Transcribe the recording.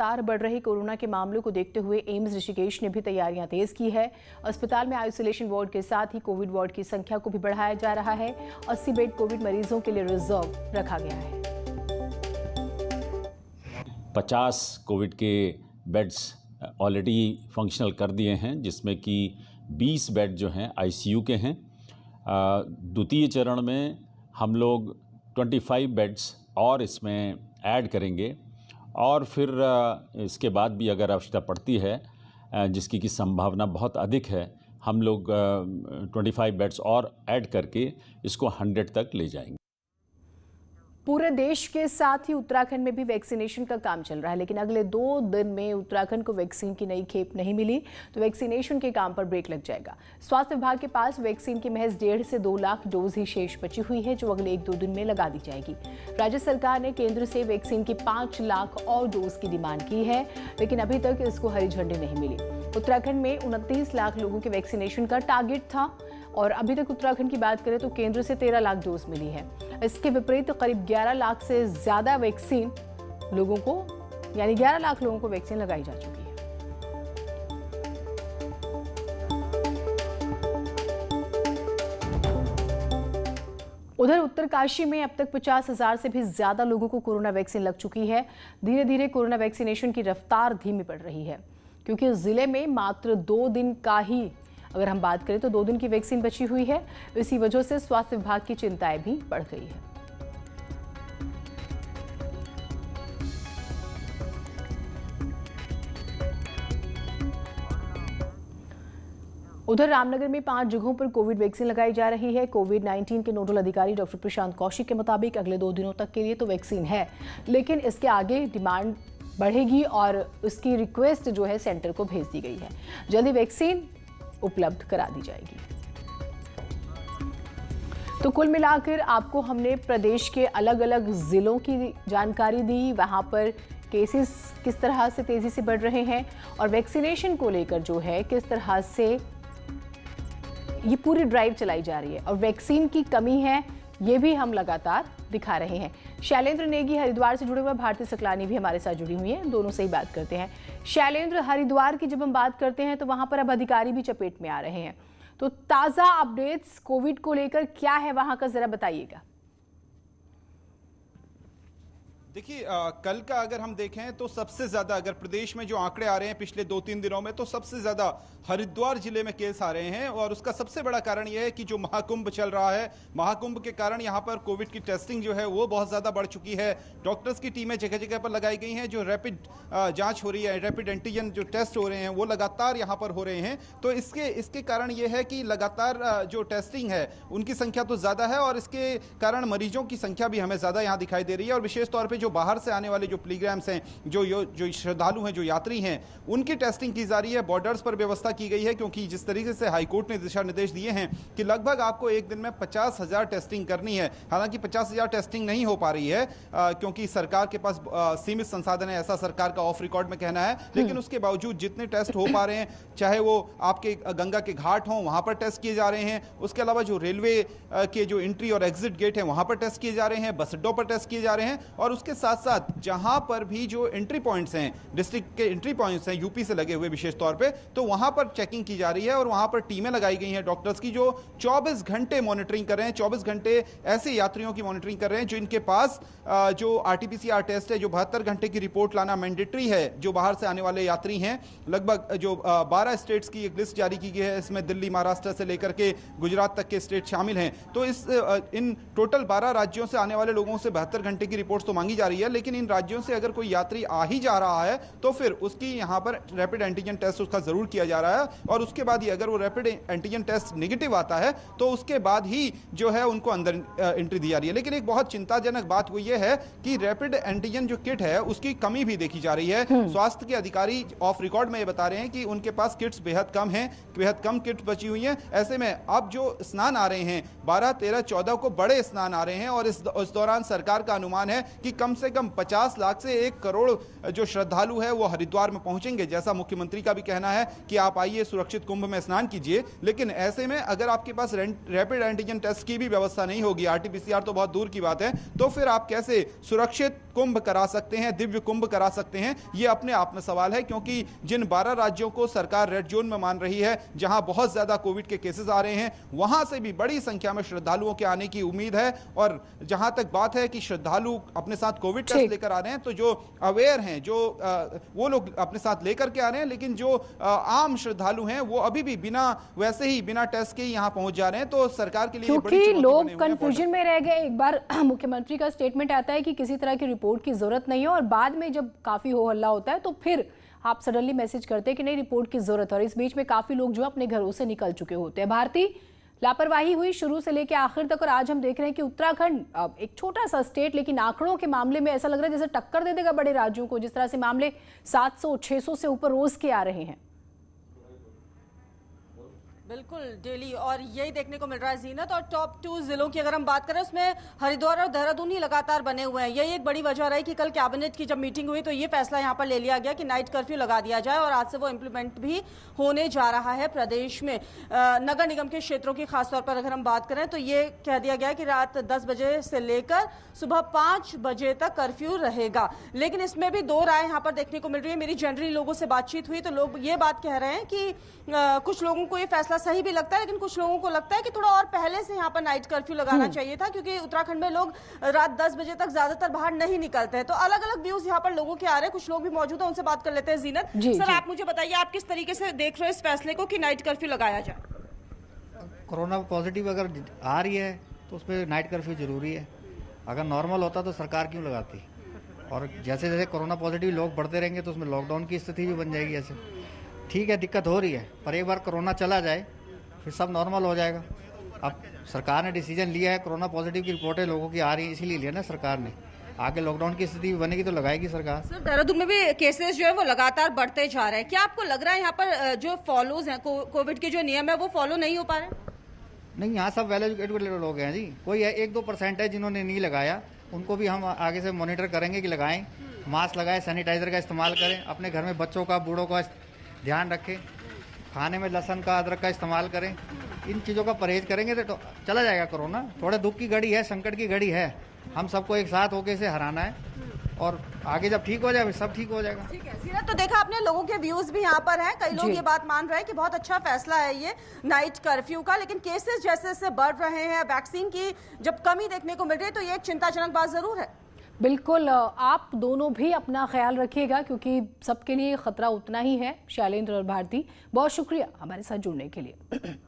लगातार बढ़ रही कोरोना के मामलों को देखते हुए एम्स ऋषिकेश ने भी तैयारियां तेज की है। अस्पताल में आइसोलेशन वार्ड के साथ ही कोविड वार्ड की संख्या को भी बढ़ाया जा रहा है। 80 बेड कोविड मरीजों के लिए रिजर्व रखा गया है। 50 कोविड के बेड्स ऑलरेडी फंक्शनल कर दिए हैं, जिसमें कि 20 बेड जो हैं आईसीयू के हैं। द्वितीय चरण में हम लोग 25 बेड्स और इसमें ऐड करेंगे और फिर इसके बाद भी अगर आवश्यकता पड़ती है, जिसकी की संभावना बहुत अधिक है, हम लोग 25 बेड्स और ऐड करके इसको 100 तक ले जाएंगे। पूरे देश के साथ ही उत्तराखंड में भी वैक्सीनेशन का काम चल रहा है, लेकिन अगले 2 दिन में उत्तराखंड को वैक्सीन की नई खेप नहीं मिली तो वैक्सीनेशन के काम पर ब्रेक लग जाएगा। स्वास्थ्य विभाग के पास वैक्सीन की महज 1.5 से 2 लाख डोज ही शेष बची हुई है, जो अगले 1-2 दिन में लगा दी जाएगी। राज्य सरकार ने केंद्र से वैक्सीन की 5 लाख और डोज की डिमांड की है, लेकिन अभी तक इसको हरी झंडी नहीं मिली। उत्तराखंड में 29 लाख लोगों के वैक्सीनेशन का टारगेट था और अभी तक उत्तराखंड की बात करें तो केंद्र से 13 लाख डोज मिली है। इसके विपरीत करीब 11 लाख से ज्यादा वैक्सीन लोगों को, यानी 11 लाख लोगों को वैक्सीन लगाई जा चुकी है। उधर उत्तरकाशी में अब तक 50,000 से भी ज्यादा लोगों को कोरोना वैक्सीन लग चुकी है। धीरे धीरे कोरोना वैक्सीनेशन की रफ्तार धीमी पड़ रही है, क्योंकि जिले में मात्र 2 दिन का ही, अगर हम बात करें तो 2 दिन की वैक्सीन बची हुई है। इसी वजह से स्वास्थ्य विभाग की चिंताएं भी बढ़ गई है। उधर रामनगर में 5 जगहों पर कोविड वैक्सीन लगाई जा रही है। कोविड-19 के नोडल अधिकारी डॉक्टर प्रशांत कौशिक के मुताबिक अगले 2 दिनों तक के लिए तो वैक्सीन है, लेकिन इसके आगे डिमांड बढ़ेगी और उसकी रिक्वेस्ट जो है सेंटर को भेज दी गई है। जल्दी वैक्सीन उपलब्ध करा दी जाएगी। तो कुल मिलाकर आपको हमने प्रदेश के अलग अलग जिलों की जानकारी दी, वहां पर केसेस किस तरह से तेजी से बढ़ रहे हैं और वैक्सीनेशन को लेकर जो है किस तरह से ये पूरी ड्राइव चलाई जा रही है और वैक्सीन की कमी है, ये भी हम लगातार दिखा रहे हैं। शैलेंद्र नेगी हरिद्वार से जुड़े हुए, भारती सकलानी भी हमारे साथ जुड़ी हुई हैं, दोनों से ही बात करते हैं। शैलेंद्र, हरिद्वार की जब हम बात करते हैं तो वहां पर अब अधिकारी भी चपेट में आ रहे हैं, तो ताजा अपडेट्स कोविड को लेकर क्या है वहां का, जरा बताइएगा। देखिए, कल का अगर हम देखें तो सबसे ज्यादा, अगर प्रदेश में जो आंकड़े आ रहे हैं पिछले 2-3 दिनों में, तो सबसे ज्यादा हरिद्वार जिले में केस आ रहे हैं। और उसका सबसे बड़ा कारण यह है कि जो महाकुंभ चल रहा है, महाकुंभ के कारण यहां पर कोविड की टेस्टिंग जो है वो बहुत ज्यादा बढ़ चुकी है। डॉक्टर्स की टीमें जगह जगह पर लगाई गई हैं, जो रैपिड जांच हो रही है, रैपिड एंटीजन जो टेस्ट हो रहे हैं वो लगातार यहां पर हो रहे हैं। तो इसके कारण यह है कि लगातार जो टेस्टिंग है उनकी संख्या तो ज्यादा है और इसके कारण मरीजों की संख्या भी हमें ज्यादा यहां दिखाई दे रही है। और विशेष तौर पर जो बाहर से आने वाले जो पिलग्रिम्स हैं, जो श्रद्धालु हैं, जो यात्री हैं, उनकी टेस्टिंग की जा रही है। बॉर्डर्स पर व्यवस्था की गई है, क्योंकि जिस तरीके से हाईकोर्ट ने दिशा निर्देश दिए हैं कि लगभग आपको एक दिन में 50,000 टेस्टिंग करनी है। हालांकि 50,000 टेस्टिंग नहीं हो पा रही है, क्योंकि सरकार के पास सीमित संसाधन है, ऐसा सरकार का ऑफ रिकॉर्ड में कहना है। लेकिन उसके बावजूद जितने टेस्ट हो पा रहे हैं, चाहे वो आपके गंगा के घाट हों, वहां पर टेस्ट किए जा रहे हैं। उसके अलावा जो रेलवे के जो एंट्री और एग्जिट गेट है वहां पर टेस्ट किए जा रहे हैं, बस अड्डों पर टेस्ट किए जा रहे हैं। और उसके साथ साथ जहां पर भी जो एंट्री पॉइंट्स हैं, डिस्ट्रिक्ट के एंट्री पॉइंट्स हैं यूपी से लगे हुए विशेष तौर पे, तो वहां पर चेकिंग की जा रही है और वहां पर टीमें लगाई गई हैं डॉक्टर्स की, जो 24 घंटे मॉनिटरिंग कर रहे हैं। 24 घंटे ऐसे यात्रियों की मॉनिटरिंग कर रहे हैं जिनके पास जो आरटीपीसीआर टेस्ट है, जो 72 घंटे की रिपोर्ट लाना मैंडेटरी है, जो बाहर से आने वाले यात्री हैं। लगभग जो 12 स्टेट्स की एक लिस्ट जारी की गई है, इसमें दिल्ली, महाराष्ट्र से लेकर के गुजरात तक के स्टेट शामिल हैं। तो इन टोटल 12 राज्यों से आने वाले लोगों से 72 घंटे की रिपोर्ट तो मांगी जा रही है, लेकिन इन राज्यों से अगर कोई यात्री आ ही जा रहा है तो फिर उसकी यहां पर रैपिड एंटीजन टेस्ट उसका जरूर किया जा रहा है। और उसके बाद ही अगर वो रैपिड एंटीजन टेस्ट नेगेटिव आता है तो उसके बाद ही जो है उनको अंदर एंट्री दी जा रही है। लेकिन एक बहुत चिंताजनक बात वो ये है कि रैपिड एंटीजन जो किट है उसकी कमी भी देखी जा रही है। स्वास्थ्य के अधिकारी ऑफ रिकॉर्ड में ये बता रहे हैं कि उनके पास किट्स बेहद कम हैं, बेहद कम किट्स बची हुई हैं। ऐसे में अब जो स्नान आ रहे हैं 12, 13, 14 को बड़े स्नान आ रहे हैं और इस दौरान सरकार का अनुमान है कि कम कम से कम 50 लाख से 1 करोड़ जो श्रद्धालु है वो हरिद्वार में पहुंचेंगे। जैसा मुख्यमंत्री का भी कहना है कि आप आइए, सुरक्षित कुंभ में स्नान कीजिए, लेकिन ऐसे में अगर आपके पास रैपिड एंटीजन टेस्ट की भी व्यवस्था नहीं होगी, आरटीपीसीआर तो बहुत दूर की बात है, तो फिर आप कैसे सुरक्षित कुंभ करा सकते हैं, दिव्य कुंभ करा सकते हैं? ये अपने आप में सवाल है, क्योंकि जिन 12 राज्यों को सरकार रेड जोन में मान रही है, जहां बहुत ज्यादा कोविड के केसेस आ रहे हैं, वहां से भी बड़ी संख्या में श्रद्धालुओं के आने की उम्मीद है। और जहां तक बात है कि श्रद्धालु अपने साथ कोविड टेस्ट लेकर आ रहे हैं, तो जो अवेयर हैं, जो वो लोग अपने साथ लेकर के आ रहे हैं, लेकिन जो आम श्रद्धालु हैं वो अभी भी बिना टेस्ट के यहां पहुंच जा रहे हैं। तो सरकार के लिए क्योंकि लोग कंफ्यूजन में रह गए। एक बार मुख्यमंत्री का स्टेटमेंट आता है कि किसी तरह की रिपोर्ट की जरूरत नहीं है, और बाद में जब काफी हो हल्ला होता है तो फिर आप सडनली मैसेज करते हैं कि नहीं, रिपोर्ट की जरूरत है, और इस बीच में काफी लोग जो अपने घरों से निकल चुके होते हैं। भारतीय लापरवाही हुई शुरू से लेकर आखिर तक, और आज हम देख रहे हैं कि उत्तराखंड एक छोटा सा स्टेट, लेकिन आंकड़ों के मामले में ऐसा लग रहा है जैसे टक्कर दे देगा बड़े राज्यों को, जिस तरह से मामले 700-600 से ऊपर रोज के आ रहे हैं। बिल्कुल डेली, और यही देखने को मिल रहा है जीनत। और टॉप 2 जिलों की अगर हम बात करें, उसमें हरिद्वार और देहरादून ही लगातार बने हुए हैं। यही एक बड़ी वजह रही कि कल कैबिनेट की जब मीटिंग हुई तो ये फैसला यहाँ पर ले लिया गया कि नाइट कर्फ्यू लगा दिया जाए, और आज से वो इम्प्लीमेंट भी होने जा रहा है प्रदेश में। नगर निगम के क्षेत्रों की खासतौर पर अगर हम बात करें तो ये कह दिया गया कि रात 10 बजे से लेकर सुबह 5 बजे तक कर्फ्यू रहेगा। लेकिन इसमें भी 2 राय यहाँ पर देखने को मिल रही है। मेरी जनरली लोगों से बातचीत हुई तो लोग ये बात कह रहे हैं कि कुछ लोगों को ये फैसला सही भी लगता है, लेकिन कुछ लोगों को लगता है कि थोड़ा और पहले से यहाँ पर नाइट कर्फ्यू लगाना चाहिए था, क्योंकि उत्तराखंड में लोग रात 10 बजे तक ज्यादातर बाहर नहीं निकलते हैं। तो अलग अलग व्यूज यहाँ पर लोगों के आ रहे हैं। कुछ लोग भी मौजूद हैं, उनसे बात कर लेते हैं। जीनत सर, आप मुझे बताइए, आप किस तरीके से देख रहे हो इस फैसले को कि नाइट कर्फ्यू लगाया जाए? कोरोना पॉजिटिव अगर आ रही है तो उस पर नाइट कर्फ्यू जरूरी है। अगर नॉर्मल होता तो सरकार क्यों लगाती? और जैसे जैसे कोरोना पॉजिटिव लोग बढ़ते रहेंगे तो उसमें लॉकडाउन की स्थिति भी बन जाएगी। ऐसे ठीक है, दिक्कत हो रही है, पर एक बार कोरोना चला जाए फिर सब नॉर्मल हो जाएगा। अब सरकार ने डिसीजन लिया है, कोरोना पॉजिटिव की रिपोर्टें लोगों की आ रही है, इसीलिए लिया ना सरकार ने। आगे लॉकडाउन की स्थिति बनेगी तो लगाएगी सरकार। सर, देहरादून में भी केसेस जो है वो लगातार बढ़ते जा रहे हैं। क्या आपको लग रहा है यहाँ पर जो फॉलोज हैं, कोविड के जो नियम है वो फॉलो नहीं हो पा रहे? नहीं, यहाँ सब वेल एजुकेटेड लोग हैं जी। कोई 1-2% है जिन्होंने नहीं लगाया, उनको भी हम आगे से मॉनिटर करेंगे कि लगाएं, मास्क लगाएं, सैनिटाइजर का इस्तेमाल करें, अपने घर में बच्चों का, बूढ़ों का ध्यान रखें, खाने में लहसुन का, अदरक का इस्तेमाल करें। इन चीज़ों का परहेज करेंगे तो चला जाएगा कोरोना। थोड़े दुख की घड़ी है, संकट की घड़ी है, हम सबको एक साथ होकर इसे हराना है, और आगे जब ठीक हो जाए सब ठीक हो जाएगा। ठीक है सीरत, तो देखा आपने लोगों के व्यूज भी यहाँ पर हैं। कई लोग ये बात मान रहे हैं कि बहुत अच्छा फैसला है ये नाइट कर्फ्यू का, लेकिन केसेस जैसे जैसे बढ़ रहे हैं, वैक्सीन की जब कमी देखने को मिल रही है, तो ये एक चिंताजनक बात जरूर है। बिल्कुल, आप दोनों भी अपना ख्याल रखिएगा, क्योंकि सबके लिए खतरा उतना ही है। शैलेंद्र और भारती, बहुत शुक्रिया हमारे साथ जुड़ने के लिए।